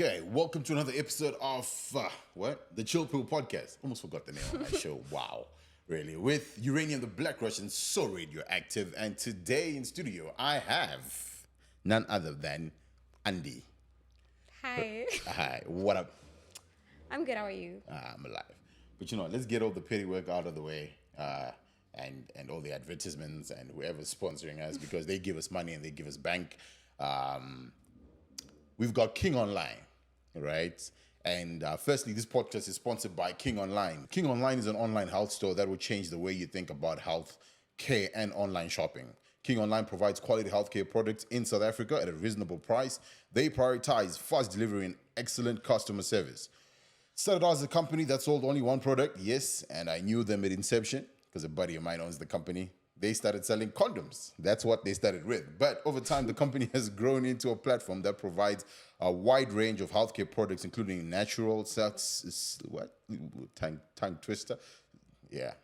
Okay, welcome to another episode of The Chill Pill Podcast. Almost forgot the name of my show. Wow, really? With Uranium the Black Russian, so radioactive. And today in studio, I have none other than Andy. Hi. Hi, what up? I'm good. How are you? I'm alive. But you know, let's get all the petty work out of the way. And all the advertisements and whoever's sponsoring us because they give us money and they give us bank. We've got King Online, right? And firstly, this podcast is sponsored by King Online. King Online is an online health store that will change the way you think about health care and online shopping. King Online provides quality healthcare products in South Africa at a reasonable price. They prioritize fast delivery and excellent customer service. Started out as a company that sold only one product, yes, and I knew them at inception because a buddy of mine owns the company. They started selling condoms. That's what they started with. But over time, the company has grown into a platform that provides a wide range of healthcare products, including natural sex, tongue twister. Yeah,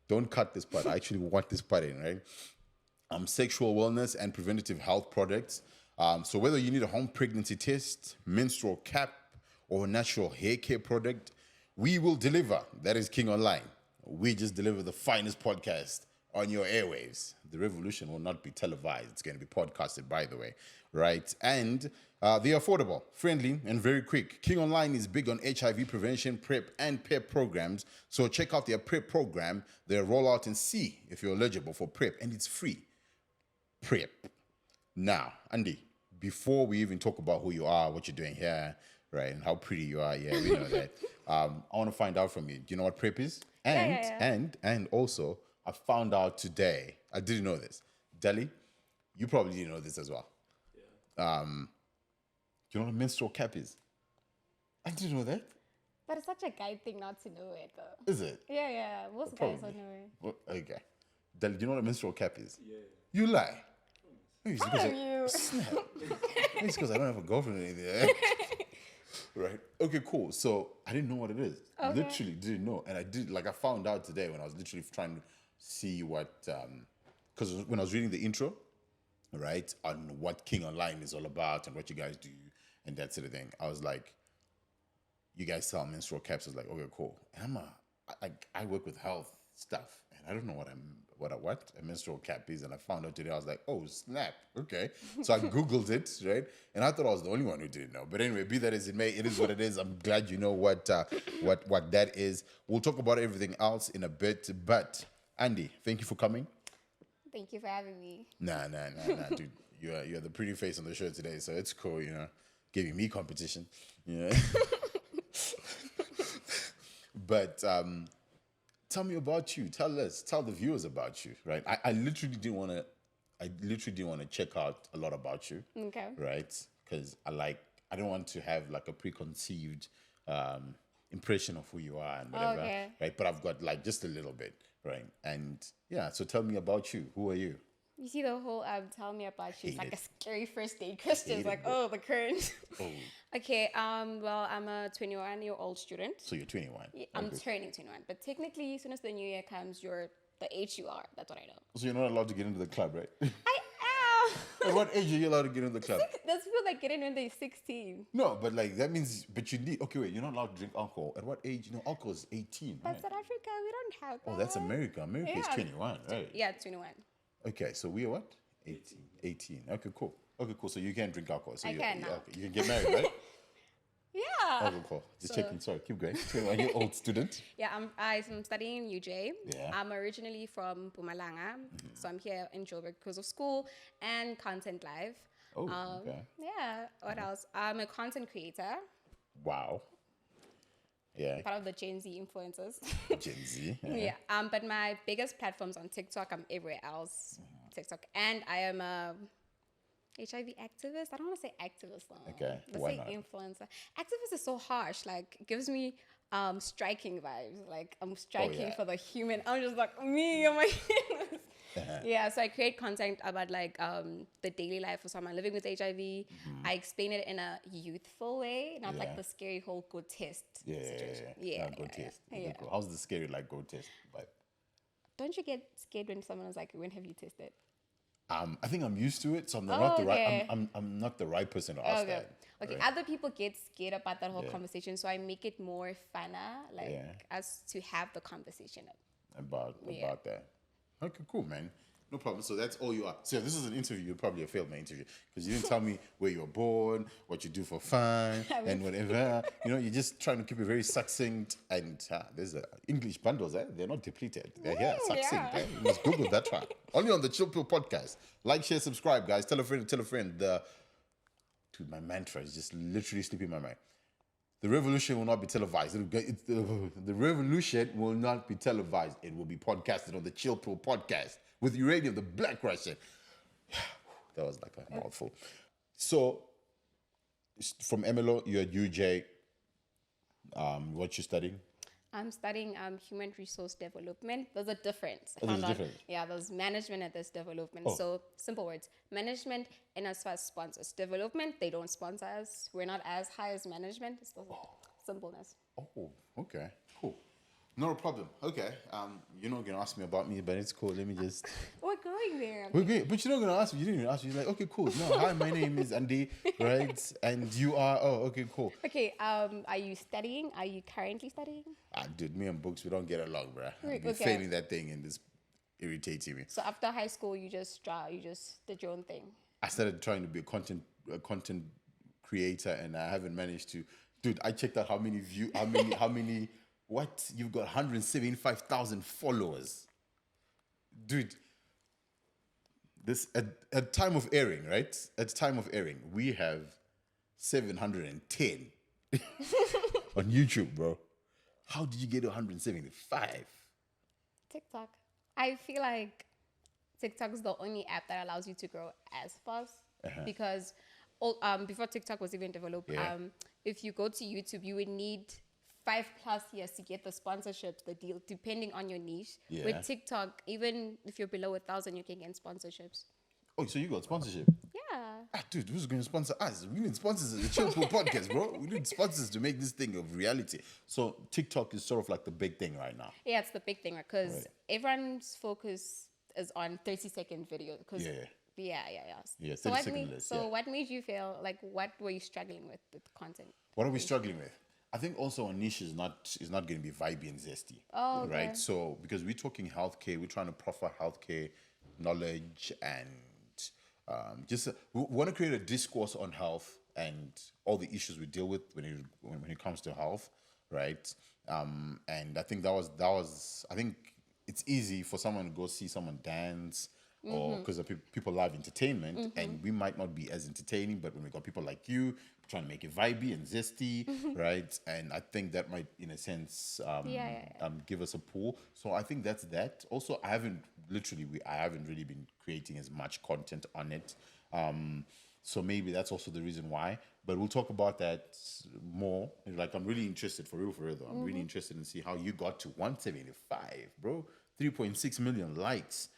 don't cut this part. I actually want this part in, right? Sexual wellness and preventative health products. So whether you need a home pregnancy test, menstrual cap, or a natural hair care product, we will deliver. That is King Online. We just deliver the finest podcast on your airwaves. The revolution will not be televised. It's going to be podcasted, by the way, right? And they're affordable, friendly, and very quick. King Online is big on HIV prevention, PrEP, and PEP programs. So check out their PrEP program, their rollout, and see if you're eligible for PrEP. And it's free. PrEP. Now, Andy, before we even talk about who you are, what you're doing here, right, and how pretty you are, yeah, we know that. I want to find out from you. Do you know what PrEP is? And also, I found out today, I didn't know this. Deli, you probably didn't know this as well. Yeah. Do you know what a menstrual cap is? I didn't know that. But it's such a guy thing not to know it, though. Is it? Yeah. Most guys don't know it. Well, okay. Deli, do you know what a menstrual cap is? Yeah. You lie. Maybe it's How are you? Snap. Maybe it's because I don't have a girlfriend or anything. Right. Okay, cool. So I didn't know what it is. Okay. Literally didn't know. And I found out today when I was literally trying to see what, because when I was reading the intro, right, on what King Online is all about and what you guys do and that sort of thing, I was like, you guys sell menstrual caps. I was like, okay, cool. And I work with health stuff and I don't know what a menstrual cap is. And I found out today, I was like, oh, snap. Okay. So I Googled it, right? And I thought I was the only one who didn't know. But anyway, be that as it may, it is what it is. I'm glad you know what that is. We'll talk about everything else in a bit. But Andy, thank you for coming. Thank you for having me. Nah, dude. You're the pretty face on the show today, so it's cool, you know. Giving me competition. Yeah. But tell me about you. Tell the viewers about you, right? I literally didn't want to check out a lot about you. Okay. Right? Because I don't want to have like a preconceived impression of who you are and whatever. Okay. Right? But I've got like just a little bit, right? And yeah, so tell me about you. Who are you? You see the whole tell me about you. It's like Hate a scary first date question. It's like, bro. oh, the current. Oh, Okay. Well, I'm a 21-year-old student. so you're 21. Yeah, I'm Okay. turning 21. But technically, as soon as the new year comes, you're the age you are. That's what I know. So you're not allowed to get into the club, right? I am. At what age are you allowed to get into the club? There's people that get in when they're 16. No, but like that means, but you need, okay, wait, you're not allowed to drink alcohol. At what age? You know, alcohol is 18, But right? South Africa, we don't have that. Oh, that's America. America is Yeah. 21, right? Yeah, 21. Okay, so we are what? 18. Okay, cool. So you can drink alcohol. So I you can now. Okay, you can get married, right? Yeah. Okay, cool. Just So- checking. Sorry, keep going. 21-year-old student. Yeah, I'm studying UJ. Yeah. I'm originally from Mpumalanga, so I'm here in Joburg because of school and Content Live. Oh, okay. Yeah, what else? I'm a content creator, Wow. Yeah. part of the Gen Z influencers. Gen Z. Yeah. But my biggest platform's on TikTok. I'm everywhere else. TikTok. And I am a HIV activist. I don't want to say activist though. Okay, Let's why say not? influencer. Activist is so harsh. Like, it gives me striking vibes. Like, I'm striking yeah. for the human. I'm just like, me, oh my goodness. Yeah, so I create content about like the daily life of someone living with HIV. I explain it in a youthful way, not Yeah. like the scary whole go test situation. Yeah. Go test. Okay, Yeah. cool. How's the scary like go test? But Don't you get scared when someone is like, when have you tested? I think I'm used to it, so I'm not Oh, the right. okay. I'm not the right person to ask that. Okay, right? other people get scared about that whole Yeah. conversation, so I make it more funner, like Yeah. us to have the conversation. about Yeah. about that. Okay, cool, man. No problem. So that's all you are. So this is an interview. You probably have failed my interview because you didn't tell me where you were born, what you do for fun, and whatever. You're just trying to keep it very succinct. And there's English bundles, eh? They're not depleted. They're here, succinct. Yeah. Eh? You must Google that one. Only on the Chill Pill podcast. Like, share, subscribe, guys. Tell a friend, tell a friend. Dude, my mantra is just literally slipping my mind. The revolution will not be televised. The revolution will not be televised. It will be podcasted on the Chill Pill podcast with Uranium, the Black Russian. That was like a mouthful. So, from MLO, you're at UJ. What you studying? I'm studying human resource development. There's a difference. Oh, there's a difference. Yeah, there's management and there's development. Oh. So simple words. Management and as far as sponsors. Development, they don't sponsor us. We're not as high as management. It's the simpleness. Oh, okay, cool. Not a problem. Okay. You're not gonna ask me about me, but it's cool. Let me just. We're going there. We're great, but you're not gonna ask me. You didn't even ask me. You're like, okay, cool. No, hi, my name is Andy, right? And you are. Oh, okay, cool. Okay, are you studying? Are you currently studying? Dude, me and books, we don't get along, bruh. I've been Okay. failing that thing and it's irritating me. So after high school, you just did your own thing. I started trying to be a content creator, and I haven't managed to. Dude, I checked out how many. What? You've got 175,000 followers. Dude, this at time of airing, right? At time of airing, we have 710 on YouTube, bro. How did you get 175? TikTok. I feel like TikTok is the only app that allows you to grow as fast because before TikTok was even developed, Yeah. if you go to YouTube, you would need 5+ years to get the sponsorships, the deal, depending on your niche. Yeah. With TikTok, even if you're below 1,000, you can get sponsorships. Oh, so you got sponsorship? Yeah. Dude, who's going to sponsor us? We need sponsors at the Chill Pill podcast, bro. We need sponsors to make this thing of reality. So TikTok is sort of like the big thing right now. Yeah, it's the big thing because Right. everyone's focus is on 30-second video. Cause Yeah. Yeah, So 30-second list, yeah. what made you feel like, what were you struggling with content? What are we struggling with? I think also our niche is not going to be vibey and zesty. Oh, okay. Right? So because we're talking healthcare, we're trying to proffer healthcare knowledge and we want to create a discourse on health and all the issues we deal with when it comes to health, right? And I think that was I think it's easy for someone to go see someone dance or because people love entertainment and we might not be as entertaining, but when we got people like you trying to make it vibey and zesty, right? And I think that might, in a sense, give us a pull. So I think that's that. Also, I haven't really been creating as much content on it. So maybe that's also the reason why. But we'll talk about that more. Like, I'm really interested, for real though. I'm really interested in see how you got to 175, bro. 3.6 million likes,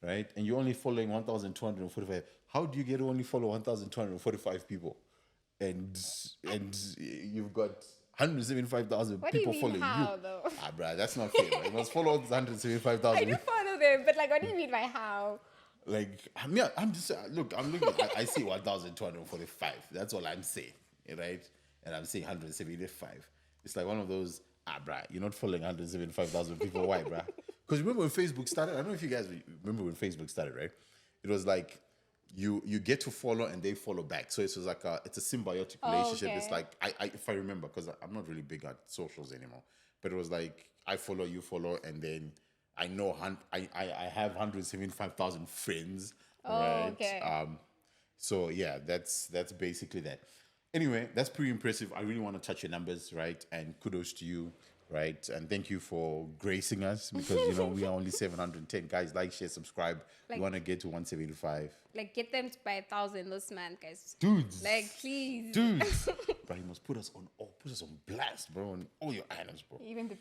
right? And you're only following 1,245. How do you get to only follow 1,245 people? And you've got 175,000 What do you people mean following how, you. though? Bruh, that's not fair. Right? You must follow 175,000 I do follow them, but like, what do you mean by how? Like, I'm looking, I see 1,245. That's all I'm saying, right? And I'm saying 175. It's like one of those, bruh, you're not following 175,000 people. Why, bruh? Because remember when Facebook started? I don't know if you guys remember when Facebook started, right? It was like, you get to follow and they follow back. So it's like it's a symbiotic relationship. Okay. It's like, if I remember, because I'm not really big at socials anymore, but it was like, I follow, you follow, and then I know I have 175,000 friends, right? Okay. So yeah, that's basically that. Anyway, that's pretty impressive. I really want to touch your numbers, right? And kudos to you, right? And thank you for gracing us because we are only 710 guys. Like, share, subscribe. We want to get to 175. Like, get them to buy 1,000 this month, guys. Dudes. Like, please. Dudes. Bro, you must put us on blast, bro, on all your items, bro. Even the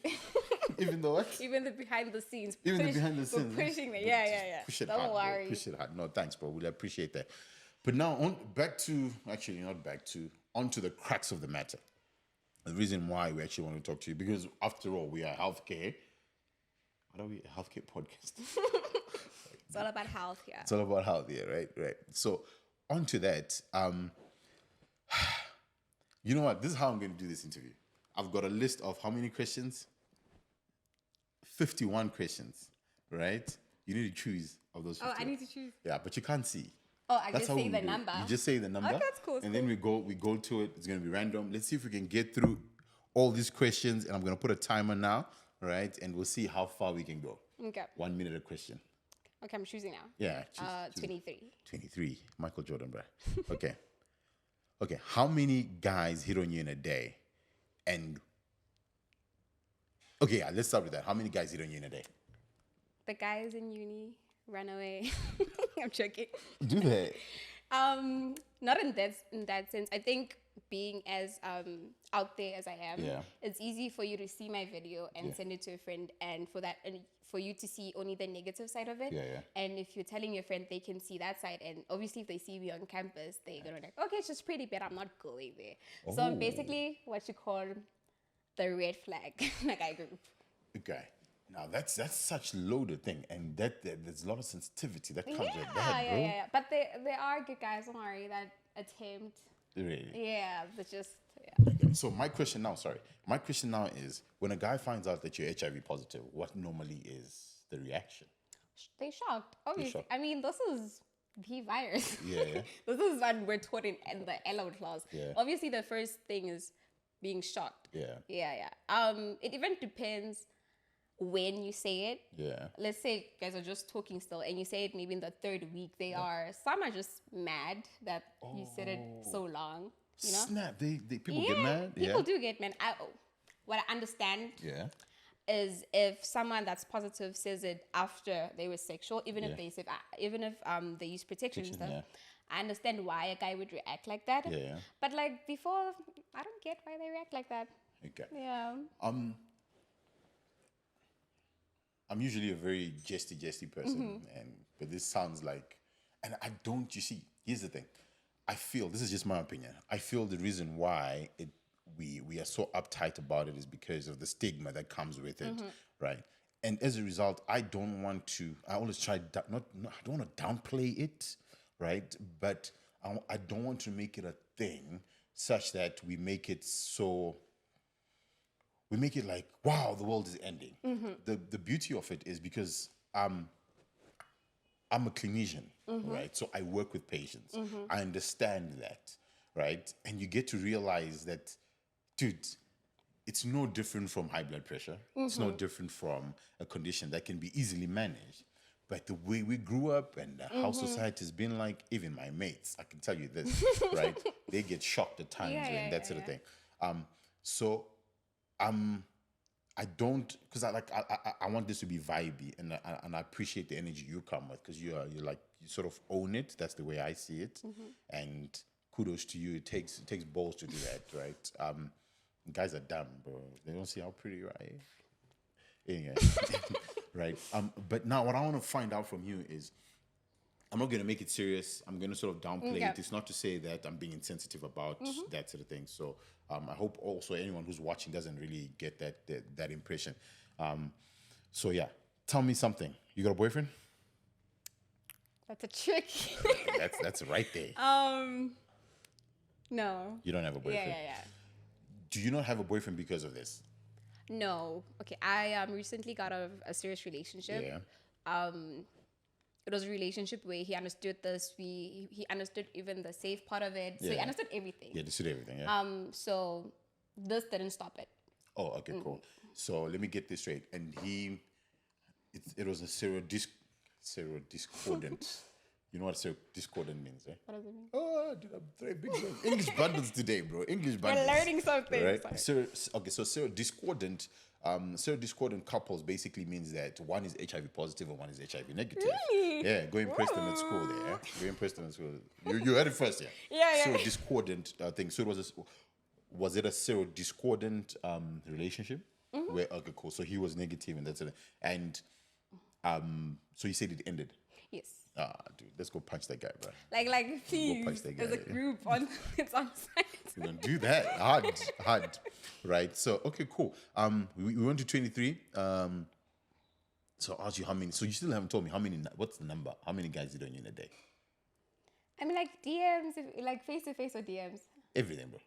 Even the what? even the behind the scenes. Even the behind the scenes. We're pushing it. Yeah. Push it Don't hard, worry. bro. Push it hard. No, thanks, bro. We'll appreciate that. But now onto the crux of the matter. The reason why we actually want to talk to you, because after all, we are healthcare. What are we? A healthcare podcast. It's all about health here. It's all about health, yeah, right. So onto that, You know what? This is how I'm going to do this interview. I've got a list of how many questions? 51 questions, right? You need to choose of those 51. Oh, I need to choose. Yeah, but you can't see. Oh, I That's just how say we the do it. number. You just say the number. Okay, that's cool. And then we go to it. It's going to be random. Let's see if we can get through all these questions. And I'm going to put a timer now, right? And we'll see how far we can go. Okay. 1 minute a question. Okay, I'm choosing now. Yeah. Choose 23. 23. Michael Jordan, bro. Okay. Okay. How many guys hit on you in a day? And okay, yeah, let's start with that. How many guys hit on you in a day? The guys in uni run away. I'm joking. Do they? Not in that sense. I think being as out there as I am, Yeah. it's easy for you to see my video and send it to a friend, and for you to see only the negative side of it. Yeah, yeah. And if you're telling your friend, they can see that side, and obviously if they see me on campus, they're gonna like, okay, it's just pretty bad. I'm not going there. So I'm basically what you call the red flag guy group. Okay. Now that's such loaded thing, and there's a lot of sensitivity that comes with that, bro. Yeah. But there are good guys, don't worry, that attempt. Really? Yeah, but just Okay. So my question now is, when a guy finds out that you're HIV positive, what normally is the reaction? they shocked. Obviously, shocked. I mean, this is the virus. Yeah. This is what we're taught in the LO class. Yeah. Obviously, the first thing is being shocked. Yeah. Yeah. It even depends when you say it. Yeah. Let's say guys are just talking still, and you say it maybe in the third week. Some are just mad that you said it so long. You know. Snap. People get mad. People do get mad. What I understand. Yeah. Is if someone that's positive says it after they were sexual, even if they use protection and stuff, I understand why a guy would react like that. Yeah. But like before, I don't get why they react like that. Okay. Yeah. I'm usually a very jesty person, but this sounds like, and I don't. You see, here's the thing. I feel, this is just my opinion, I feel the reason why we are so uptight about it is because of the stigma that comes with it, right? And as a result, I always try, I don't want to downplay it, right? But I don't want to make it a thing such that we make it like, wow, the world is ending. The beauty of it is because I'm a clinician, right? So I work with patients. I understand that, right? And you get to realize that, dude, it's no different from high blood pressure. It's no different from a condition that can be easily managed. But the way we grew up and how society has been like, even my mates, I can tell you this, right? They get shocked at times and that sort of thing. I don't, because I want this to be vibey, and I appreciate the energy you come with, because you sort of own it. That's the way I see it, and kudos to you. It takes balls to do that, right? Guys are dumb, bro. They don't see how pretty you are. Anyway, right? But now what I want to find out from you is, I'm not going to make it serious. I'm going to sort of downplay it. It's not to say that I'm being insensitive about that sort of thing. So I hope also anyone who's watching doesn't really get that impression. So yeah, tell me something. You got a boyfriend? That's a trick. That's right there. No. You don't have a boyfriend? Yeah. Do you not have a boyfriend because of this? No. Okay, I recently got out of a serious relationship. Yeah. It was a relationship where he understood this. He understood even the safe part of it. So he understood everything. Yeah, understood everything. Yeah. So this didn't stop it. Oh, okay, cool. So let me get this straight. And it was a serodiscordant. You know what serodiscordant means, right? What does it mean? Oh, dude, I'm throwing big brain. English bundles today, bro. English bundles. We're learning something. Right? So serodiscordant couples basically means that one is HIV positive and one is HIV negative. Really? Yeah, go impress them at school there. Yeah? Go impress them at school. You heard it first, yeah? Yeah. Serodiscordant thing. So was it a serodiscordant relationship? Okay, cool. So he was negative and that's it. And so you said it ended. Yes. Dude, let's go punch that guy, bro. Like please, punch that guy, there's a group on it's on site. We're gonna do that hard, right? So okay, cool. We went to 23. So I'll ask you how many. So you still haven't told me how many. What's the number? How many guys did on you in a day? I mean, like DMs, like face to face or DMs. Everything, bro.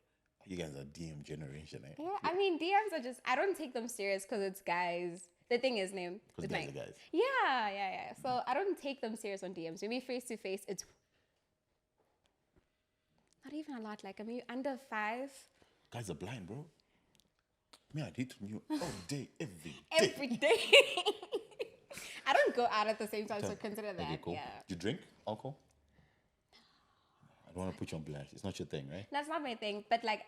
You guys are DM generation, eh? Yeah, I mean, DMs are just, I don't take them serious because it's guys. The thing is, name. Because guys are guys. Yeah. So I don't take them serious on DMs. Maybe face to face, it's not even a lot. Like, I mean, under 5. Guys are blind, bro. Me, I hate you all day, every day. Every day. I don't go out at the same time, so consider that. Okay, cool. Yeah. Do you drink alcohol? I don't want to put you on blast. It's not your thing, right? That's not my thing. But like,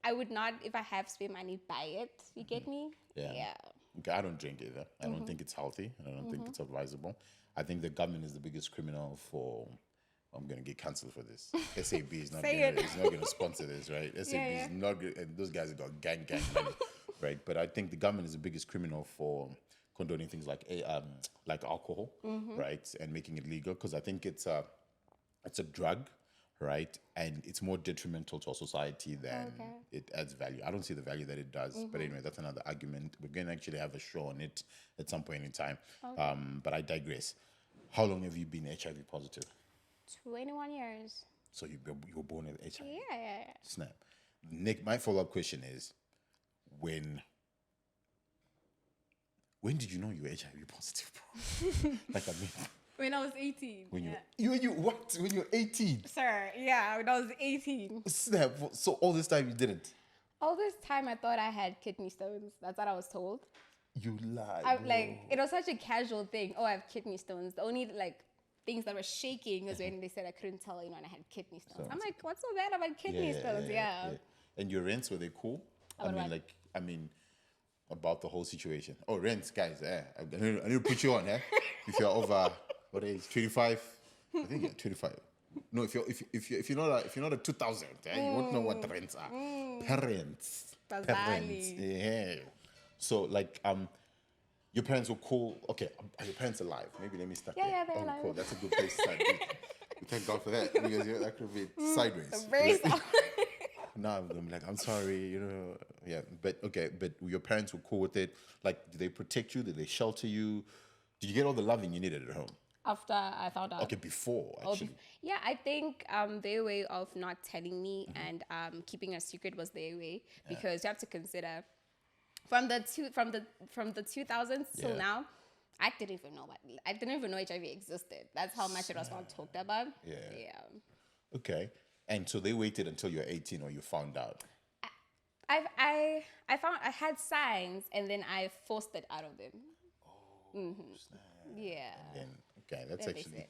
I would not, if I have spare money, buy it. You get me? Yeah. Okay, I don't drink either. I don't think it's healthy. I don't think it's advisable. I think the government is the biggest criminal for. I'm gonna get cancelled for this. SAB is not gonna sponsor this, right? SAB is not good, and those guys have got gang money, right? But I think the government is the biggest criminal for condoning things like alcohol, right, and making it legal, because I think it's a drug, right, and it's more detrimental to our society than it adds value. I don't see the value that it does, but anyway, that's another argument. We're going to actually have a show on it at some point in time, but I digress. How long have you been HIV positive? 21 years. So you were born with HIV? Yeah. Snap. Nick, my follow-up question is, when did you know you were HIV positive, bro? Like, I mean... When I was 18. When you what? When you were 18? Sir, yeah, when I was 18. Snap. So all this time you didn't? All this time I thought I had kidney stones. That's what I was told. You lied. Like, it was such a casual thing. Oh, I have kidney stones. The only, like, things that were shaking was when they said I couldn't tell, and I had kidney stones. I'm like, what's so bad about kidney stones? Yeah. And your rents, were they cool? About I mean, about the whole situation. Oh, rents, guys. I need to put you on, if you're over, what age? 25? I think you're 25. No, if you're not a 2000, you won't know what the rents are. Parents. Yeah. So like your parents were cool. Okay, are your parents alive? Maybe let me start there. Yeah, they're alive. Cool. That's a good place to start. Thank God for that, because that could be sideways. Very sorry. Now I'm like, I'm sorry, yeah. But okay, but your parents were cool with it. Like, did they protect you? Did they shelter you? Did you get all the loving you needed at home? After I found out. Okay, before actually. Yeah, I think their way of not telling me and keeping a secret was their way, because you have to consider from the 2000s till now, I didn't even know HIV existed. That's how much it was not talked about. Yeah. Okay, and so they waited until you were 18, or you found out. I had signs, and then I forced it out of them. Snap. Yeah. And then, that's Then actually.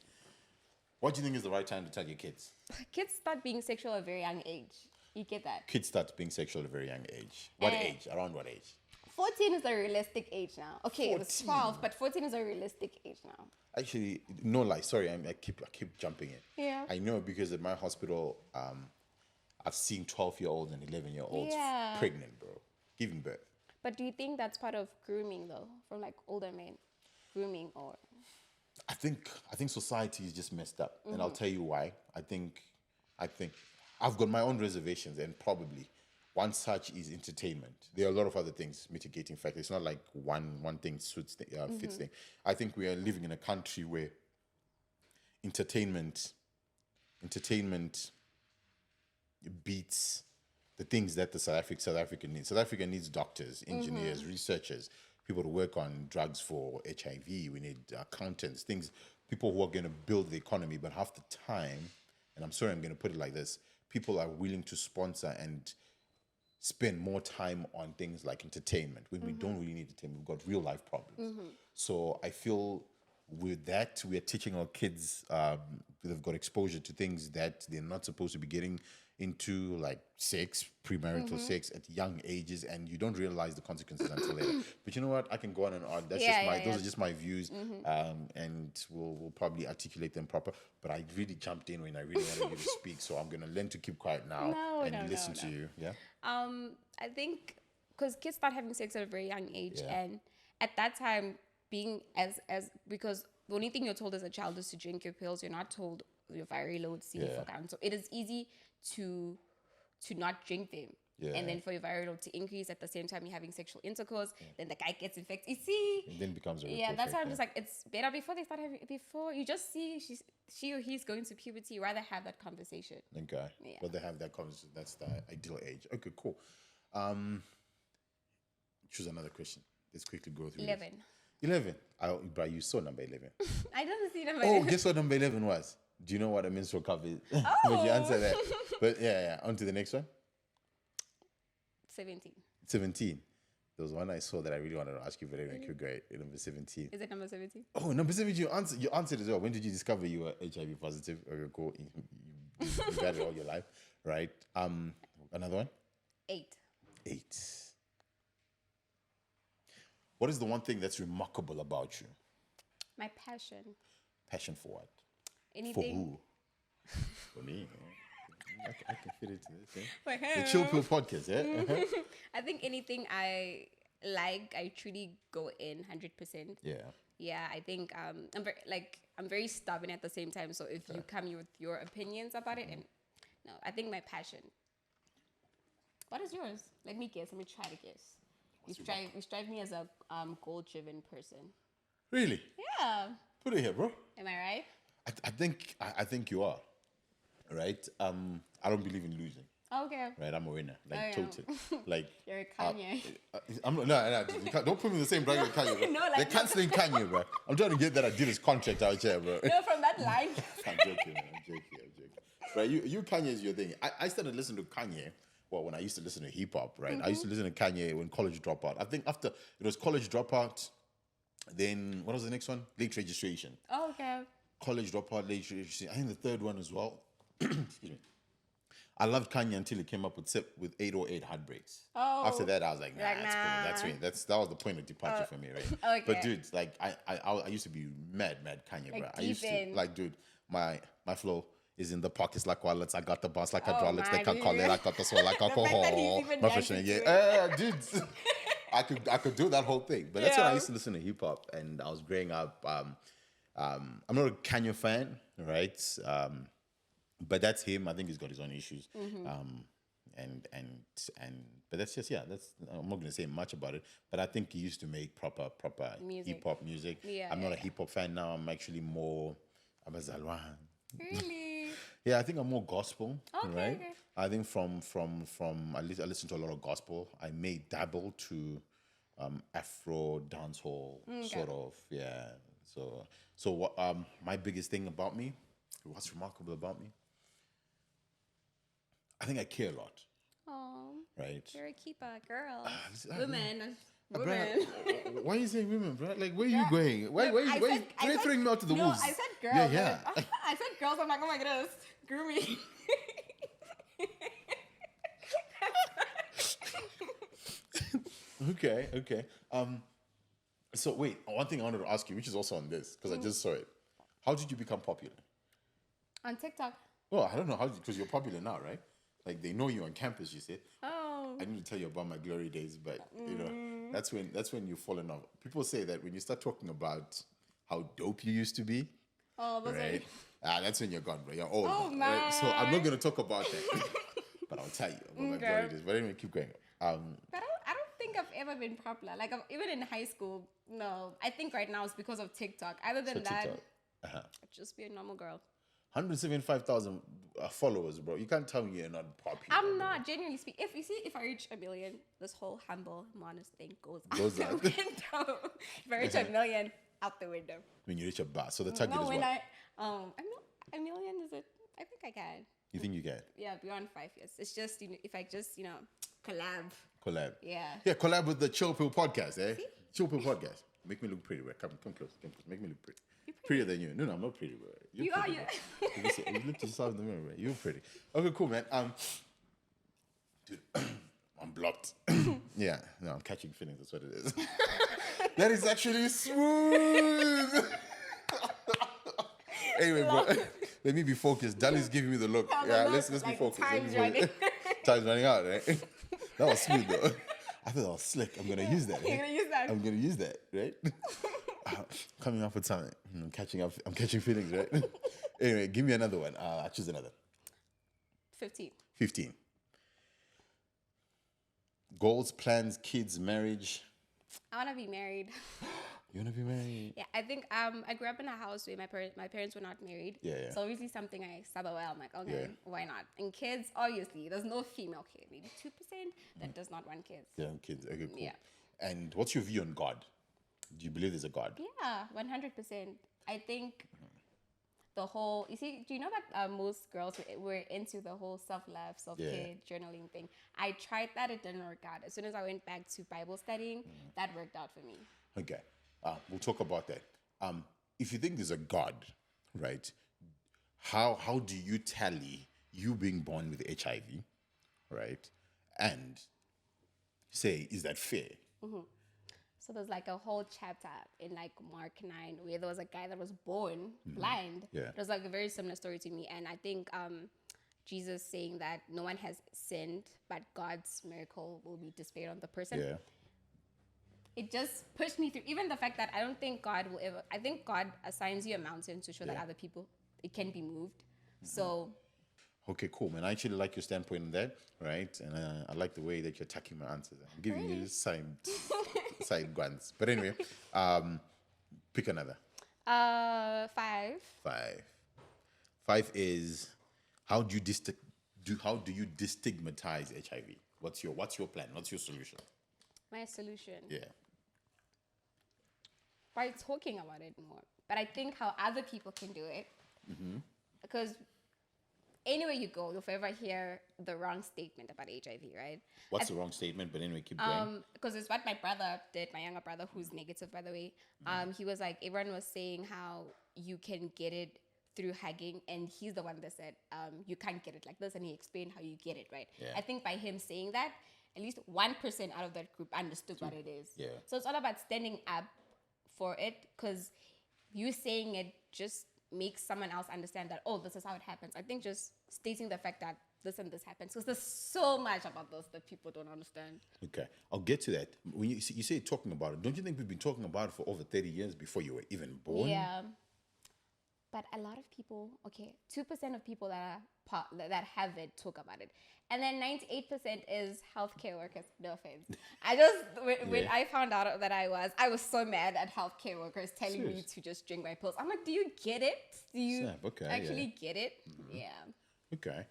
What do you think is the right time to tell your kids? Kids start being sexual at a very young age. You get that? Kids start being sexual at a very young age. What age? Around what age? 14 is a realistic age now. Okay, it was 12, but 14 is a realistic age now. Actually, no lie. Sorry, I keep jumping in. Yeah. I know, because at my hospital, I've seen 12-year-olds and 11-year-olds pregnant, bro, giving birth. But do you think that's part of grooming, though, from like older men? Grooming, or? I think society is just messed up, and I'll tell you why. I think I've got my own reservations, and probably one such is entertainment. There are a lot of other things, mitigating factors. It's not like one thing fits thing. I think we are living in a country where entertainment beats the things that the South Africa needs. South Africa needs doctors, engineers, researchers, people to work on drugs for HIV. We need accountants, people who are going to build the economy. But half the time, and I'm sorry, I'm going to put it like this, people are willing to sponsor and spend more time on things like entertainment when we don't really need entertainment. We've got real life problems. So I feel with that, we are teaching our kids, they've got exposure to things that they're not supposed to be getting into, like sex, premarital sex at young ages, and you don't realize the consequences until later. But you know what? I can go on and on. Those are just my views, and we'll probably articulate them proper. But I really jumped in when I really wanted you to speak, so I'm gonna learn to keep quiet now and listen to you. Yeah. I think because kids start having sex at a very young age, and at that time, being because the only thing you're told as a child is to drink your pills. You're not told your viral load, CD4 count. So it is easy to not drink them. Yeah. And then for your viral load to increase at the same time you're having sexual intercourse, then the guy gets infected. You see? And then it becomes a Yeah, that's why I'm just like, it's better before you just see she or he's going to puberty, rather have that conversation. Okay. Yeah. But they have that conversation. That's the ideal age. Okay, cool. Choose another question. Let's quickly go through 11. This. 11. But you saw number 11. I don't see number Oh, 11. guess what number 11 was? Do you know what a menstrual cup is? Oh. But you answer that. But yeah. On to the next one. 17. 17. There was one I saw that I really wanted to ask you, but anyway, keep going. Number 17. Is it number 17? Oh, number 17, you answered as well. When did you discover you were HIV positive? Okay, cool. You've had it all your life, right? Another one? 8. 8. What is the one thing that's remarkable about you? My passion. Passion for what? Anything. For who? For me. I can fit into this. For The her. Chill Pill Podcast, yeah? Uh-huh. I think anything I like, I truly go in 100%. Yeah. Yeah, I think I'm very stubborn at the same time. So if you come with your opinions about it, and no, I think my passion. What is yours? Let me guess. Let me try to guess. You strike me as a goal-driven person. Really? Yeah. Put it here, bro. Am I right? I think you are. Right? I don't believe in losing. Okay. Right? I'm a winner. Like, Oh, yeah. totally. Like, You're a Kanye. no, don't put me in the same bracket with Kanye, bro. No, like- They're canceling Kanye, bro. I'm trying to get that Adidas contract out here, bro. No, from that line. I'm joking, man. I'm joking. Right? You Kanye is your thing. I started listening to Kanye, when I used to listen to hip hop, right? I used to listen to Kanye when College Dropout. I think after it was College Dropout, then what was the next one? Late Registration. Oh, okay. College Dropout, Late Registration. I think the third one as well. Excuse me. I loved Kanye until he came up with 808 Heartbreaks. Oh. After that, I was like, nah, Like, that's cool. That's nah. me. That was the point of departure for me, right? Okay. But dude, like I used to be mad Kanye, Like, bro. I used deep to in. like, dude, my flow is in the pockets like wallets. I got the boss like Oh, hydraulics. They can call it. man. I got the soul like The fact that alcohol. he's even My dancing fashion, to yeah, dude. I could do that whole thing. But that's when I Yeah. used to listen to hip hop, and I was growing up. I'm not a Kanye fan, right? But that's him. I think he's got his own issues. But that's just I'm not gonna say much about it. But I think he used to make proper Music. hip hop music. Yeah, I'm not yeah, a hip hop fan now. I'm actually more Abazalwan. Really? Yeah, I think I'm more gospel. Okay, right? okay. I think from I listen to a lot of gospel. I may dabble to Afro dancehall sort of, yeah. So what my biggest thing about me, what's remarkable about me, I think I care a lot, Oh, right? you're a keeper, girl. listen, Women. Bruh, Women. why are you saying women, bro? Like, where are you going? Why are you throwing me out to the no, wolves? I said girls. Yeah. I said girls. I'm like, oh my goodness, grooming. Okay. So wait, one thing I wanted to ask you, which is also on this, because I just saw it. How did you become popular? On TikTok. Well, I don't know how, because you're popular now, right? Like, they know you on campus, you said. Oh. I need to tell you about my glory days, but that's when you fall in love. People say that when you start talking about how dope you used to be, Oh, those right? That's when you're gone, bro. You're old. Oh, now, right? So I'm not man. gonna talk about that, but I'll tell you about my Okay. glory days. But anyway, keep going. But I don't think I've ever been popular. Like, even in high school, no. I think right now it's because of TikTok. Other than that, TikTok. I'd just be a normal girl. 175,000 followers, bro. You can't tell me you're not popular. I'm bro. not, genuinely speaking. If I reach 1 million, this whole humble, modest thing goes Goes out out. the window. If I reach 1 million, out the window. When you reach a bar. So the target No, is when what? a million is it? I think I can. You think you can? Yeah, beyond 5 years. It's just, if I just, collab. Collab. Yeah. Yeah, collab with the Chill Pill Podcast, eh? Chill Pill Podcast. Make me look pretty, bro. Come close. Make me look pretty. Prettier than you. No, I'm not pretty, bro. You are, pretty, bro. You look to yourself in the mirror, bro. You're pretty. Okay, cool, man. Dude, I'm blocked. Yeah, no, I'm catching feelings. That's what it is. That is actually smooth. Anyway, bro, let me be focused. Dali's giving me the look. Yeah, the Yeah, look, let's be like, focused. time's running. Time's running out, right? That was smooth, though. I thought that was slick. I'm gonna use that. You're right? gonna use that. I'm gonna use that, right? Coming up with something. I'm catching up. I'm catching feelings, right? Anyway, give me another one. I'll choose another. 15. 15. Goals, plans, kids, marriage. I want to be married. You want to be married? Yeah, I think I grew up in a house where my parents were not married. Yeah. So obviously something I sub away. I'm like, okay, Yeah. why not? And kids, obviously, there's no female kid, maybe 2% that does not want kids. Yeah, kids. Okay, cool. Yeah. And what's your view on God? Do you believe there's a God? Yeah, 100%. I think the whole, you see, do you know that most girls were into the whole self-love, self-care, journaling thing? I tried that, it didn't work out. As soon as I went back to Bible studying, that worked out for me. Okay. We'll talk about that. If you think there's a God, right, how do you tally you being born with HIV, right, and say, is that fair? So there's like a whole chapter in like Mark 9 where there was a guy that was born blind. Yeah. It was like a very similar story to me. And I think Jesus saying that no one has sinned, but God's miracle will be displayed on the person. Yeah. It just pushed me through. Even the fact that I don't think God will ever, I think God assigns you a mountain to show that other people, it can be moved. So. Okay, cool, man. I actually like your standpoint on that, right? And I like the way that you're attacking my answers. I'm giving you side guns. But anyway, pick another. 5. 5 is how do you destigmatize HIV? What's your plan? What's your solution? My solution. Yeah. By talking about it more. But I think how other people can do it. Because anywhere you go, you'll forever hear the wrong statement about HIV, right? What's the wrong statement? But anyway, keep going. Because it's what my brother did, my younger brother, who's negative, by the way. He was like, everyone was saying how you can get it through hugging, and he's the one that said, you can't get it like this, and he explained how you get it, right? Yeah. I think by him saying that, at least 1% out of that group understood what it is. Yeah. So it's all about standing up for it, because you saying it just makes someone else understand that, oh, this is how it happens. I think just stating the fact that this and this happens, because there's so much about this that people don't understand. Okay, I'll get to that. When you say talking about it, don't you think we've been talking about it for over 30 years before you were even born? Yeah. But a lot of people, 2% of people that have it talk about it. And then 98% is healthcare workers. No offense. When I found out that I was so mad at healthcare workers telling me to just drink my pills. I'm like, do you get it? Do you actually get it? Yeah. Okay.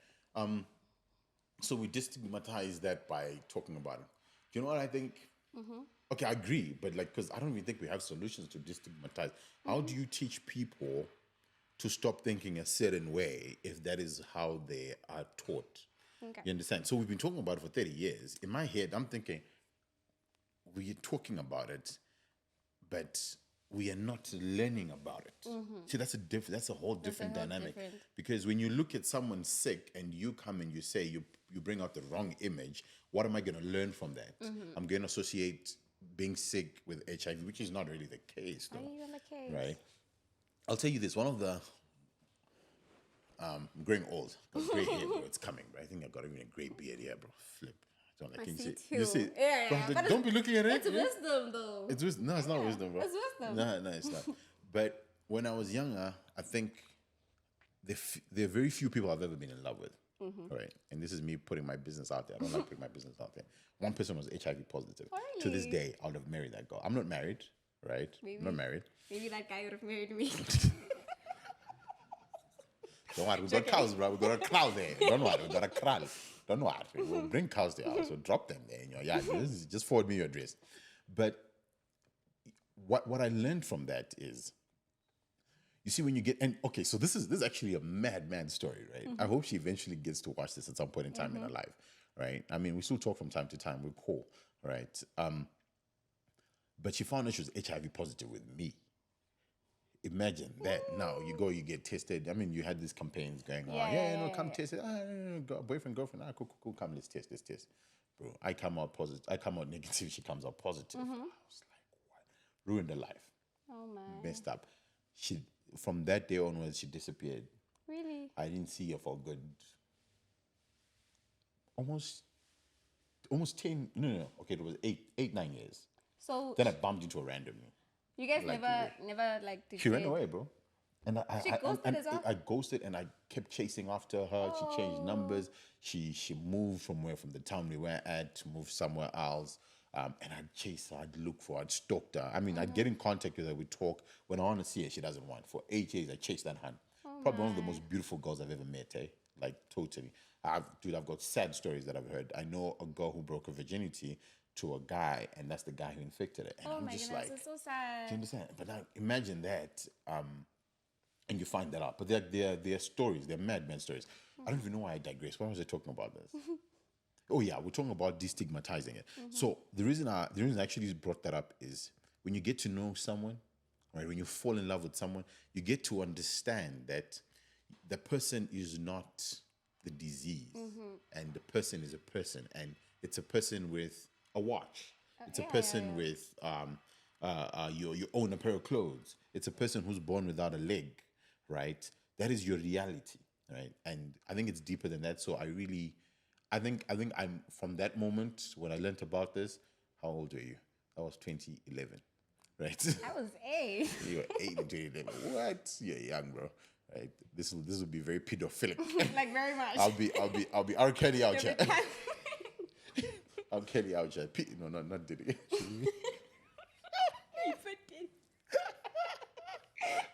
So we destigmatize that by talking about it. Do you know what I think? Okay, I agree, but because I don't even think we have solutions to destigmatize. How do you teach people to stop thinking a certain way if that is how they are taught? Okay. You understand? So we've been talking about it for 30 years. In my head, I'm thinking, we're talking about it, but we are not learning about it. See, that's a whole different dynamic. Because when you look at someone sick and you come and you say, you bring out the wrong image, what am I going to learn from that? I'm going to associate being sick with HIV, which is not really the case, though. Not even the case. Right? I'll tell you this, one of the, I'm growing old, got gray hair, bro, it's coming, bro. I think I got even a gray beard here, bro. Flip. Don't like, can you see? You see? Yeah. Bro, don't be looking at it. It's wisdom, though. It's wisdom. No, it's not wisdom, bro. It's wisdom. No, it's not. But when I was younger, I think there are very few people I've ever been in love with. Right? And this is me putting my business out there. I don't like putting my business out there. One person was HIV positive. Really? To this day, I would have married that girl. I'm not married, right? Maybe. I'm not married. Maybe that guy would have married me. Don't worry, we got cows, bro. We got a cow there. Don't worry, we got a kraal. Don't worry, we'll bring cows there. So drop them there in your yard. Just forward me your address. But what I learned from that is, you see, when you get, and okay, so this is actually a madman story, right? I hope she eventually gets to watch this at some point in time in her life, right? I mean, we still talk from time to time. We're cool, right? But she found out she was HIV positive with me. Imagine that. Now you get tested. I mean, you had these campaigns going on. Come test it. Boyfriend, girlfriend. Cool. Come, let's test. Bro, I come out positive. I come out negative. She comes out positive. I was like, what? Ruined her life. Oh my. Messed up. From that day onwards, she disappeared. Really? I didn't see her for good. Almost 10. No. Okay, it was 9 years. So Then I bumped into her randomly. you guys Like, never like She ran away, bro. And She ghosted as well? I ghosted, and I kept chasing after her. She changed numbers. She moved from the town we were at to move somewhere else. And I'd chase her, I'd look for her, I'd stalk her. I mean, I'd get in contact with her, we'd talk. When I want to see her, she doesn't want. For 8 years, I chased that hand. Probably one of the most beautiful girls I've ever met, eh? Like, totally. I've got sad stories that I've heard. I know a girl who broke her virginity to a guy, and that's the guy who infected it. And Oh I'm my just goodness, like, it's so sad. do you understand? But now imagine that, and you find that out. But they're stories, they're madman stories. I don't even know why I digress. Why was I talking about this? Oh yeah, we're talking about destigmatizing it. So the reason I actually brought that up is when you get to know someone, right? When you fall in love with someone, you get to understand that the person is not the disease, and the person is a person, and it's a person with a watch. It's a person with you own a pair of clothes. It's a person who's born without a leg, right? That is your reality, right? And I think it's deeper than that. So I think I'm from that moment when I learned about this. How old were you? That was 2011, right? I was 8. You were 8 in 2011. What? You're young, bro. Right? This will be very pedophilic. Like, very much. I'll be R. Kelly out You'll here. be R. Kelly out here. No, not Diddy.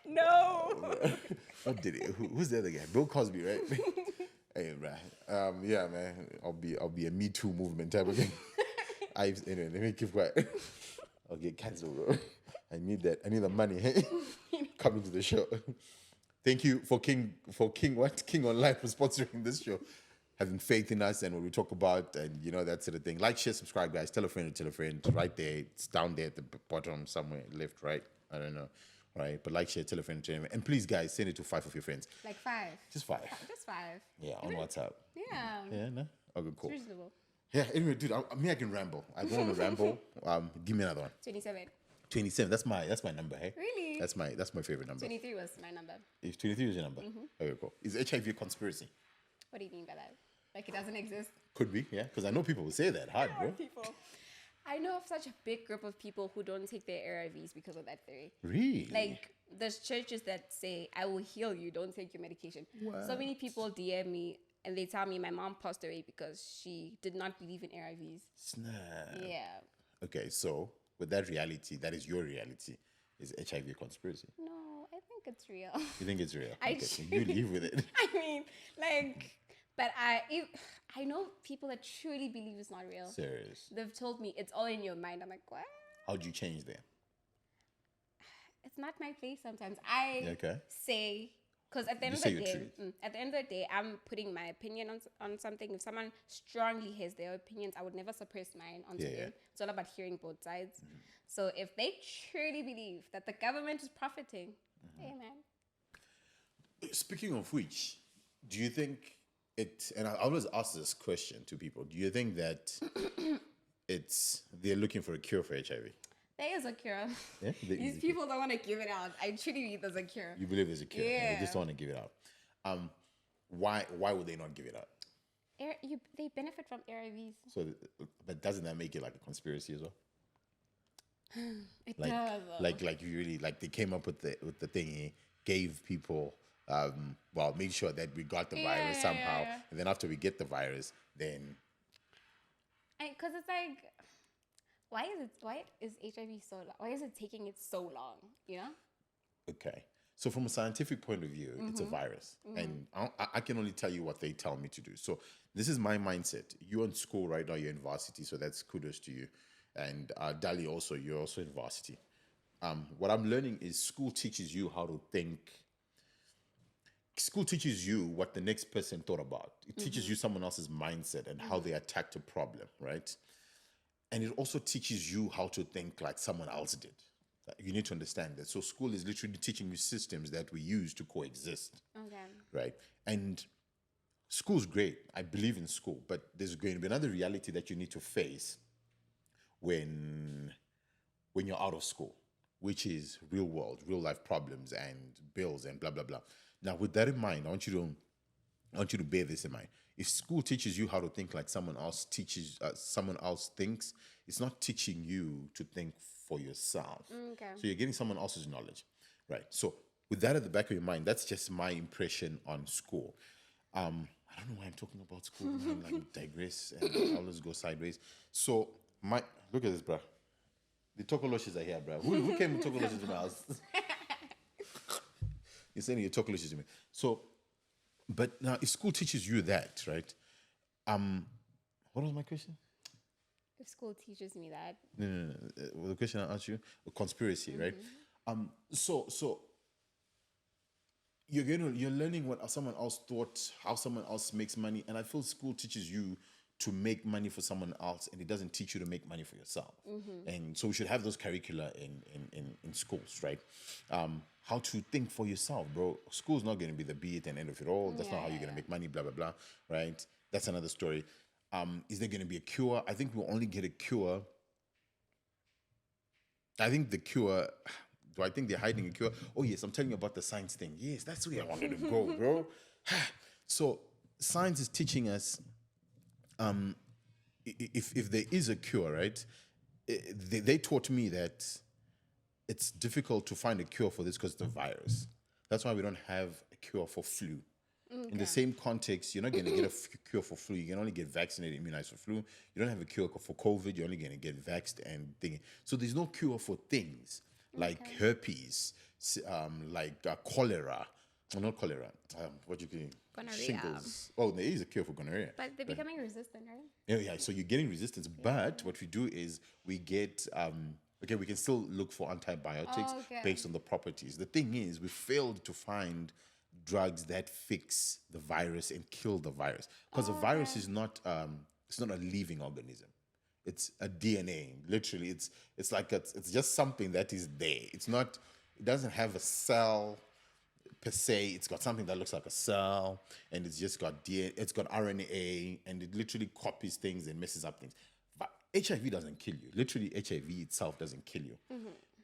No. Not Diddy. Who's the other guy? Bill Cosby, right? Hey, right. Yeah, man. I'll be a Me Too movement type of thing. Anyway, let me keep quiet. I'll get cancelled, bro. I need that. I need the money. Hey, coming to the show. Thank you for King Online for sponsoring this show, having faith in us and what we talk about, and that sort of thing. Like, share, subscribe, guys. Tell a friend. Right there, it's down there at the bottom somewhere, left, right. I don't know. Right, but like, share, tell a friend, and please, guys, send it to 5 of your friends. Like 5. Just 5. Just 5. Yeah, on WhatsApp. Yeah. Yeah, no. Okay, cool. It's reasonable. Yeah. Anyway, dude, I can ramble. I don't want to ramble. Give me another one. 27. 27. That's my number. Hey. Really? That's my favorite number. 23 was my number. If 23 is your number. Okay, cool. Is HIV a conspiracy? What do you mean by that? Like, it doesn't exist? Could be, yeah. Because I know people will say that hard, bro. People. I know of such a big group of people who don't take their ARVs because of that theory. Really? Like, there's churches that say, I will heal you, don't take your medication. What? So many people DM me and they tell me my mom passed away because she did not believe in ARVs. Snap. Yeah. Okay, so with that reality, that is your reality. Is HIV a conspiracy? No, I think it's real. You think it's real? I Okay, so you live with it. I mean, like, but I know people that truly believe it's not real. Serious. They've told me it's all in your mind. I'm like, what? How'd you change that? It's not my place sometimes. I say, because at the end You of say the your day, truth. at the end of the day, I'm putting my opinion on something. If someone strongly has their opinions, I would never suppress mine onto them. It's all about hearing both sides. So if they truly believe that the government is profiting, hey man. Speaking of which, do you think and I always ask this question to people, do you think that they're looking for a cure for HIV? There is a cure. Yeah, These people don't want to give it out. I truly believe there's a cure. You believe there's a cure. Yeah. They just don't want to give it out. Why would they not give it out? They benefit from ARVs. So, but doesn't that make it like a conspiracy as well? It Like, does. like you really, like, they came up with the thing, gave people, made sure that we got the virus somehow, and then after we get the virus, then. Because it's like, why is HIV so long? Why is it taking it so long? You know? Okay. So from a scientific point of view, it's a virus. And I can only tell you what they tell me to do. So this is my mindset. You're in school right now, you're in varsity, so that's kudos to you. And Dali also, you're also in varsity. What I'm learning is school teaches you how to think. School teaches you what the next person thought about. It teaches you someone else's mindset and how they attacked a problem, right? And it also teaches you how to think like someone else did. You need to understand that. So school is literally teaching you systems that we use to coexist. Okay. Right? And school's great. I believe in school. But there's going to be another reality that you need to face when you're out of school, which is real world, real life problems and bills and blah, blah, blah. Now, with that in mind, I want you to bear this in mind. If school teaches you how to think like someone else thinks, it's not teaching you to think for yourself. Okay. So you're getting someone else's knowledge, right? So with that at the back of your mind, that's just my impression on school. I don't know why I'm talking about school. I'm like digress and always go sideways. So look at this, bruh. The Tokoloshes are here, bruh. Who came with Tokoloshes to my house? You're saying your Tokoloshes to me. So, but now if school teaches you that, right? What was my question? If school teaches me that. No. The question I asked you, a conspiracy, right? So you're learning what someone else thought, how someone else makes money, and I feel school teaches you to make money for someone else, and it doesn't teach you to make money for yourself. And so we should have those curricula in schools, right? How to think for yourself, bro. School's not going to be the be it and end of it all. That's not how you're going to make money, blah, blah, blah, right? That's another story. Is there going to be a cure? I think we'll only get a cure. I think the cure... Do I think they're hiding a cure? Oh, yes, I'm telling you about the science thing. Yes, that's where I wanted to go, bro. So science is teaching us, if there is a cure, right? They taught me that it's difficult to find a cure for this because it's a virus. That's why we don't have a cure for flu. Okay. In the same context, you're not going to get a cure for flu. You can only get vaccinated, immunized for flu. You don't have a cure for COVID. You're only going to get vaxxed and thingy. So there's no cure for things like herpes, like cholera. Not cholera. What you can Gonorrhea. Shingles. Oh, there is a cure for gonorrhea. But they're becoming resistant, right? Yeah. So you're getting resistance, but what we do is we get we can still look for antibiotics based on the properties. The thing is, we failed to find drugs that fix the virus and kill the virus, because the virus is not it's not a living organism. It's a DNA. Literally, it's like it's just something that is there. It's not. It doesn't have a cell per se. It's got something that looks like a cell, and it's just got DNA. It's got RNA, and it literally copies things and messes up things. But HIV doesn't kill you. Literally, HIV itself doesn't kill you.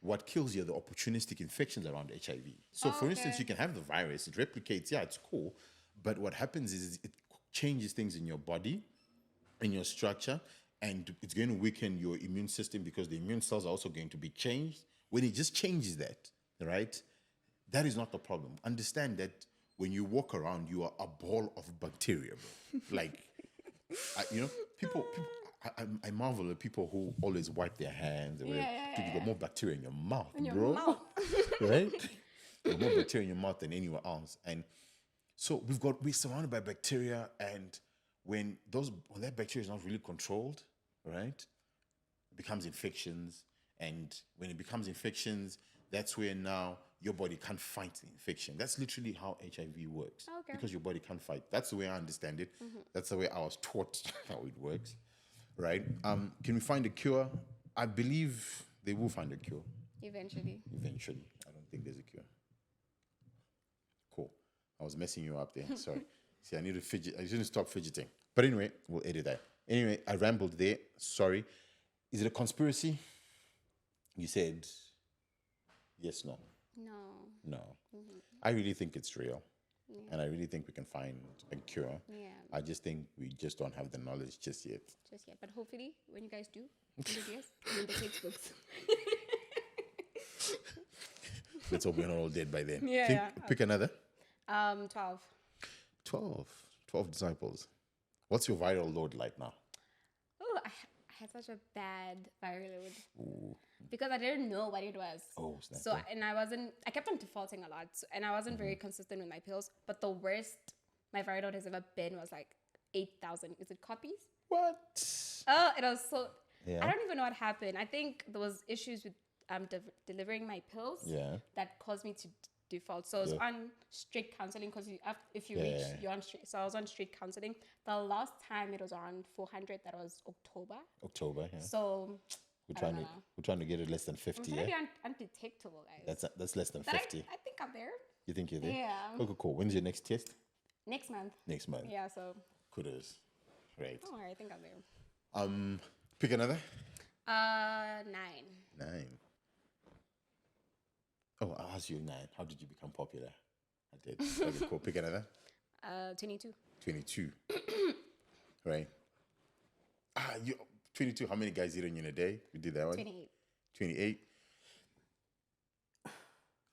What kills you are the opportunistic infections around HIV. So, for instance, you can have the virus. It replicates. Yeah, it's cool. But what happens is it changes things in your body, in your structure, and it's going to weaken your immune system because the immune cells are also going to be changed. When it just changes that, right, that is not the problem. Understand that when you walk around, you are a ball of bacteria, bro. Like, people I marvel at people who always wipe their hands. Dude, you got more bacteria in your mouth, bro. Right? You got more bacteria in your mouth than anywhere else. And so we're surrounded by bacteria, and when that bacteria is not really controlled, right, it becomes infections. And when it becomes infections, that's where now your body can't fight the infection. That's literally how HIV works. Because your body can't fight. That's the way I understand it. That's the way I was taught how it works. Right? Can we find a cure? I believe they will find a cure. Eventually. I don't think there's a cure. Cool. I was messing you up there. Sorry. See, I need to fidget. I shouldn't stop fidgeting. But anyway, we'll edit that. Anyway, I rambled there. Sorry. Is it a conspiracy? You said yes, no. No. I really think it's real. And I really think we can find a cure. Yeah. I just think we just don't have the knowledge just yet. But hopefully, when you guys do, in the textbooks. Let's hope we're not all dead by then. Yeah. Pick another. 12. 12 disciples. What's your viral load like now? Oh, I had such a bad viral load. Because I didn't know what it was. I kept on defaulting a lot. And I wasn't very consistent with my pills. But the worst my viral load has ever been was like 8,000. Is it copies? What? Oh, it was so... Yeah. I don't even know what happened. I think there was issues with delivering my pills that caused me to default. So I was on strict counseling because if you reach, you're on strict. So I was on strict counseling. The last time it was around 400. That was October. Yeah. So... We're trying to get it less than 50, I'm undetectable, guys. That's less than 50. I think I'm there. You think you're there? Yeah. Okay, cool. When's your next test? Next month. Yeah, so. Kudos. Right. Oh, I think I'm there. Pick another. 9. Oh, I asked you 9. How did you become popular? I did. Okay, cool. Pick another. 22. 22. Right. 22. How many guys eat in a day? We did that one. 28. 28.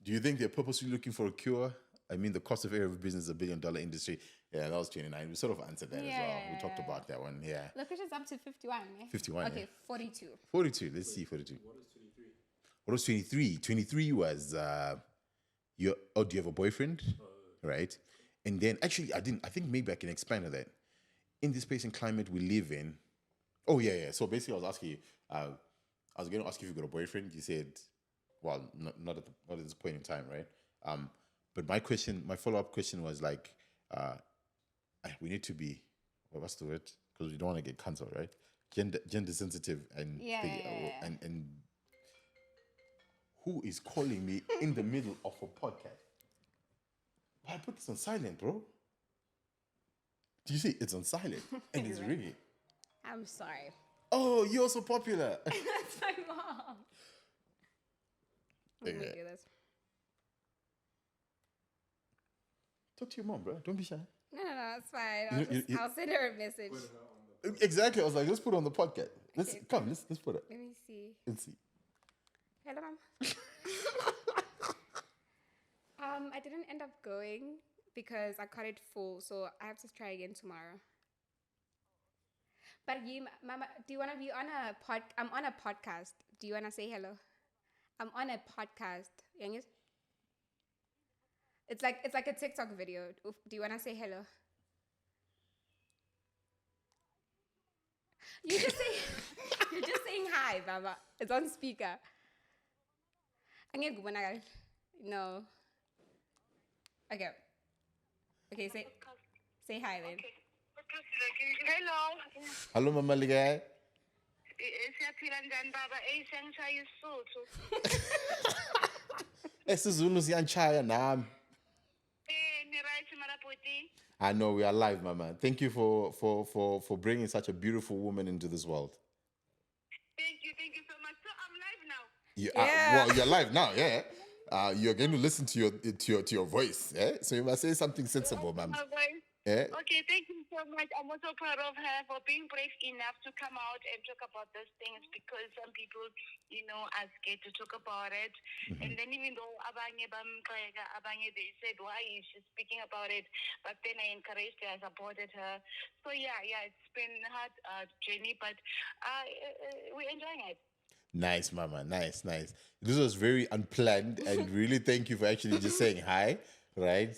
Do you think they're purposely looking for a cure? I mean, the cost of area of business is $1 billion industry. Yeah, that was 29. We sort of answered that as well. We talked about that one. Yeah. Location's up to 51. 51. Okay, Yeah. 42. 42. Let's see. 42. What was 23? 23 was do you have a boyfriend? Right. And then actually I think maybe I can expand on that. In this space and climate we live in. Oh yeah. So basically I was asking you, I was going to ask you if you got a boyfriend. You said, well, not at this point in time, right? But my follow-up question was like, we need to be, what's the word? Because we don't want to get cancelled, right? Gender sensitive and and who is calling me in the middle of a podcast? I put this on silent, bro. Do you see? It's on silent and it's ringing. I'm sorry. Oh, you're so popular. That's my mom. Let me do this. Talk to your mom, bro. Don't be shy. No, it's fine. I'll send her a message. Exactly. I was like, let's put it on the podcast. Let's put it. Let me see. Let's see. Hello, mom. I didn't end up going because I caught it full, so I have to try again tomorrow. But you, Mama, do you want to be on a I'm on a podcast. Do you want to say hello? I'm on a podcast. Youngest? It's like a TikTok video. Do you want to say hello? You're just saying hi, Mama. It's on speaker. No. Okay. Okay, say hi then. Okay. Hello. Hello, Mama Ligai. Siyaphila njani baba? Sengishaya isisuthu. Esizulu siyanchaya nami. Ni right mara bhuti? I know we are live, Mama. Thank you for bringing such a beautiful woman into this world. Thank you so much. So I'm live now. Well, you're live now, yeah. You're going to listen to your voice, eh? So you must say something sensible, ma'am. Eh? Okay, thank you so much. I'm also proud of her for being brave enough to come out and talk about those things because some people, are scared to talk about it. Mm-hmm. And then even though they said, why is she speaking about it? But then I encouraged her, I supported her. So yeah, it's been a hard journey, but we're enjoying it. Nice, Mama. Nice. This was very unplanned, and really thank you for actually just saying hi, right?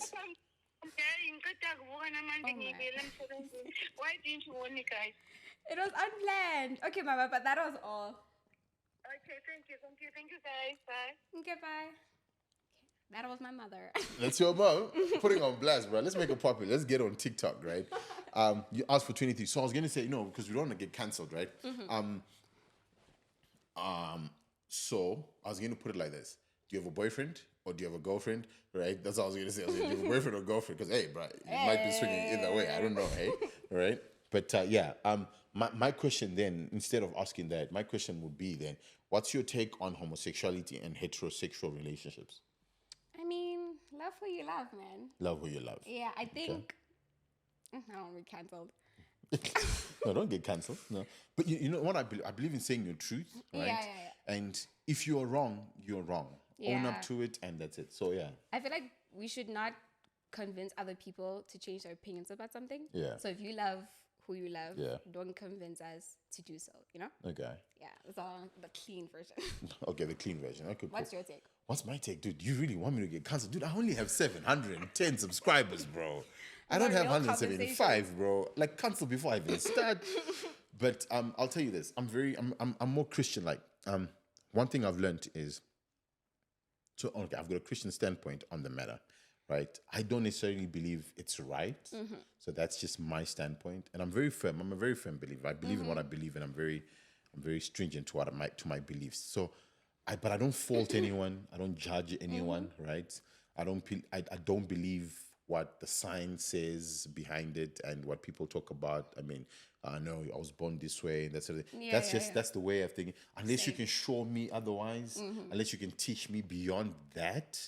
Why didn't you warn me, guys? It was unplanned. Okay, Mama, but that was all. Okay, thank you, guys. Bye. Okay, bye. That was my mother. That's your mom putting on blast, bro. Let's make it popular. Let's get on TikTok, right? You asked for 23, so I was gonna say because we don't want to get cancelled, right? Mm-hmm. So I was going to put it like this. Do you have a boyfriend or do you have a girlfriend? Right? That's what I was going to say. I was like, do you have a boyfriend or girlfriend? Because, hey, bro, it might be swinging either way. I don't know, hey? Right? But, my question then, instead of asking that, my question would be then, what's your take on homosexuality and heterosexual relationships? I mean, love who you love, man. Love who you love. Yeah, I think... Okay. I don't get cancelled. No, don't get cancelled. No, but you know what I believe in saying your truth, right? Yeah. And if you're wrong, you're wrong. Yeah. Own up to it, and that's it. So yeah, I feel like we should not convince other people to change their opinions about something. Yeah. So if you love who you love, don't convince us to do so. Okay. Yeah, that's all the clean version. Okay, the clean version. Okay. What's your take? What's my take, dude? You really want me to get cancelled, dude? I only have 710 subscribers, bro. I don't have 175, bro. Like, cancel before I even start. But I'll tell you this. I'm more Christian-like. One thing I've learned is, I've got a Christian standpoint on the matter, right? I don't necessarily believe it's right. Mm-hmm. So that's just my standpoint. And I'm very firm. I'm a very firm believer. I believe in what I believe, and I'm very stringent to my beliefs. So, but I don't fault anyone. I don't judge anyone, right? I don't believe what the science says behind it and what people talk about. I mean, no, I was born this way. That's the way of thinking. Unless you can show me otherwise, unless you can teach me beyond that,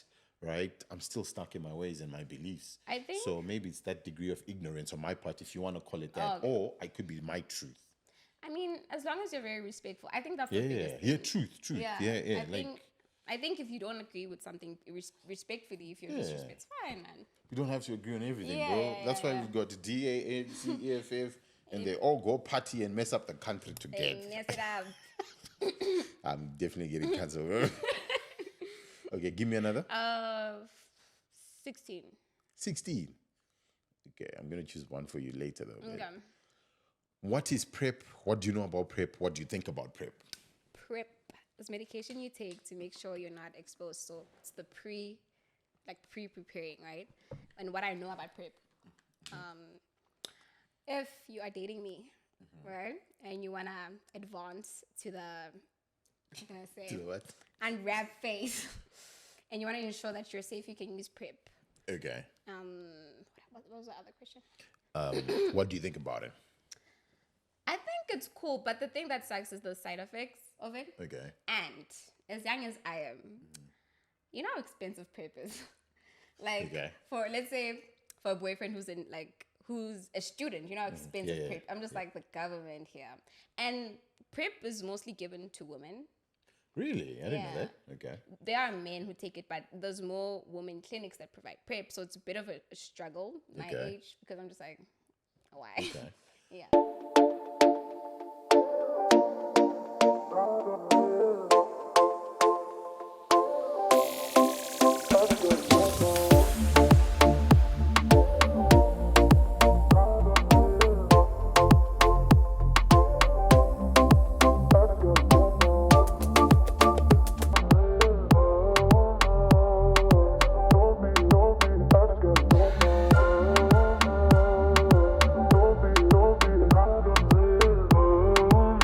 right? I'm still stuck in my ways and my beliefs. I think so. Maybe it's that degree of ignorance on my part, if you want to call it that, or it could be my truth. I mean, as long as you're very respectful, I think that's the biggest thing. Yeah, truth. Yeah, I think I think if you don't agree with something respectfully, if you're disrespectful, it's fine, man. You don't have to agree on everything, Yeah, bro. yeah, That's why yeah. we've got the DAAC, EFF, and they all go party and mess up the country together. Mess it up. I'm definitely getting cancelled, bro. Okay, give me another. 16. 16. Okay, I'm going to choose one for you later, though. Okay. What is PrEP? What do you know about PrEP? What do you think about PrEP? PrEP is medication you take to make sure you're not exposed. So it's the pre-preparing, right? And what I know about PrEP, if you are dating me, right, and you wanna advance to the, what can I say? To the what? Unwrap phase, and you wanna ensure that you're safe, you can use PrEP. Okay. What was the other question? What do you think about it? I think it's cool, but the thing that sucks is the side effects of it. Okay. And as young as I am, you know how expensive PrEP is. Like for, let's say, for a boyfriend who's a student, you know how expensive PrEP. I'm just like the government here. And PrEP is mostly given to women. Really? I didn't know that. Okay. There are men who take it, but there's more women clinics that provide PrEP. So it's a bit of a struggle, my age, because I'm just like, why? Okay. Yeah.